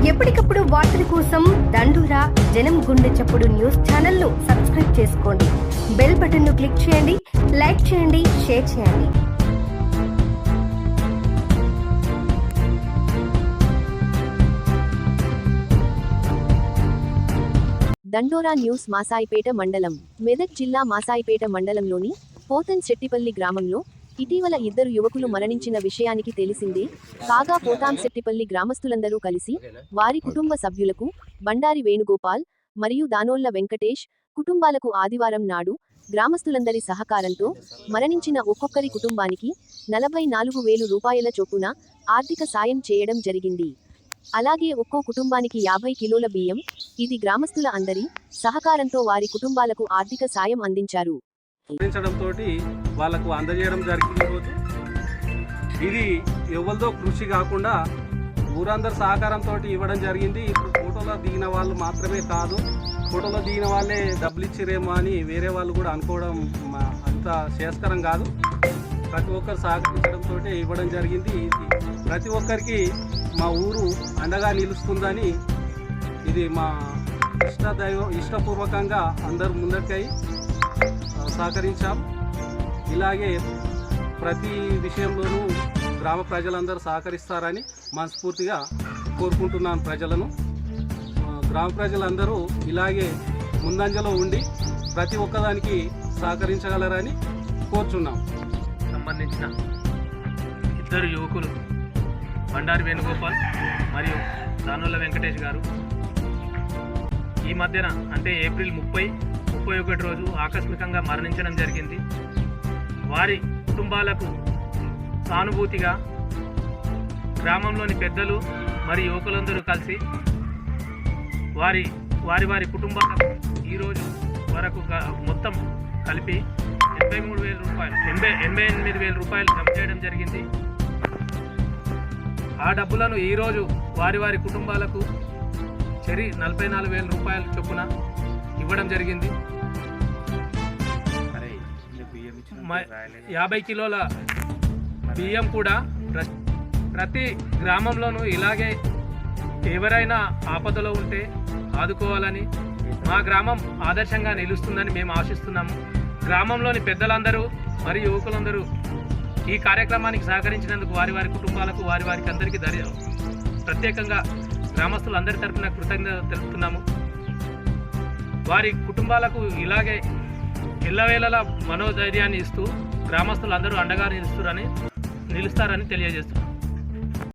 ఎప్పటికప్పుడు వార్తల కోసం దండూరా జనం గుండె చప్పుడు న్యూస్ ఛానల్ను సబ్స్క్రైబ్ చేసుకోండి. బెల్ బటన్ను క్లిక్ చేయండి, లైక్ చేయండి, షేర్ చేయండి. దండోరా న్యూస్. మాసాయిపేట మండలం, మెదక్ జిల్లా మాసాయిపేట మండలంలోని పోతన్ శెట్టిపల్లి గ్రామంలో ఇటీవల ఇద్దరు యువకులు మరణించిన విషయానికి తెలిసిందే. కాగా పోతాంశెట్టిపల్లి గ్రామస్తులందరూ కలిసి వారి కుటుంబ సభ్యులకు బండారి వేణుగోపాల్ మరియు దానోళ్ల వెంకటేష్ కుటుంబాలకు ఆదివారం నాడు గ్రామస్తులందరి సహకారంతో మరణించిన ఒక్కొక్కరి కుటుంబానికి 44,000 రూపాయల చొప్పున ఆర్థిక సాయం చేయడం జరిగింది. అలాగే ఒక్కో కుటుంబానికి 50 కిలోల బియ్యం, ఇది గ్రామస్తుల అందరి సహకారంతో వారి కుటుంబాలకు ఆర్థిక సాయం అందించారు. వాళ్ళకు అందజేయడం జరిగింది. రోజు ఇది ఎవరిదో కృషి కాకుండా ఊరందరి సహకారంతో ఇవ్వడం జరిగింది. ఇప్పుడు ఫోటోలో దిగిన వాళ్ళు మాత్రమే కాదు, ఫోటోలో దిగిన వాళ్ళే డబ్బులు ఇచ్చిరేమో అని వేరే వాళ్ళు కూడా అనుకోవడం అంత శ్రేయస్కరం కాదు. ప్రతి ఒక్కరు సహకరించడంతో ఇవ్వడం జరిగింది. ఇది ప్రతి ఒక్కరికి మా ఊరు అండగా నిలుస్తుందని ఇది మా ఇష్టపూర్వకంగా అందరూ ముందరికై సహకరించాం. ఇలాగే ప్రతి విషయంలోనూ గ్రామ ప్రజలందరూ సహకరిస్తారని మనస్ఫూర్తిగా కోరుకుంటున్నాను. ప్రజలను, గ్రామ ప్రజలందరూ ఇలాగే ముందంజలో ఉండి ప్రతి ఒక్కదానికి సహకరించగలరని కోరుచున్నాం. సంబంధించిన ఇద్దరు యువకులు బండారి వేణుగోపాల్ మరియు దానోళ్ల వెంకటేష్ గారు ఈ మధ్యన అంటే ఏప్రిల్ 30-31 రోజు ఆకస్మికంగా మరణించడం జరిగింది. వారి కుటుంబాలకు సానుభూతిగా గ్రామంలోని పెద్దలు మరియు యువకులందరూ కలిసి వారి కుటుంబాలకు ఈరోజు వరకు మొత్తం కలిపి 83,000 రూపాయలు 88,000 రూపాయలు జమ చేయడం జరిగింది. ఆ డబ్బులను ఈరోజు వారి కుటుంబాలకు 44,000 రూపాయల చొప్పున ఇవ్వడం జరిగింది. 50 కిలోల బియ్యం కూడా ప్రతి గ్రామంలోనూ ఇలాగే ఎవరైనా ఆపదలో ఉంటే ఆదుకోవాలని, మా గ్రామం ఆదర్శంగా నిలుస్తుందని మేము ఆశిస్తున్నాము. గ్రామంలోని పెద్దలందరూ మరియు యువకులందరూ ఈ కార్యక్రమానికి సహకరించినందుకు వారి కుటుంబాలకు వారికి అందరికీ ప్రత్యేకంగా గ్రామస్తులందరి తరఫున కృతజ్ఞత తెలుపుతున్నాము. వారి కుటుంబాలకు ఇలాగే ఎల్లవేళలా మనోధైర్యాన్ని ఇస్తూ గ్రామస్తులందరూ అండగా నిలుస్తారని తెలియజేస్తున్నాం.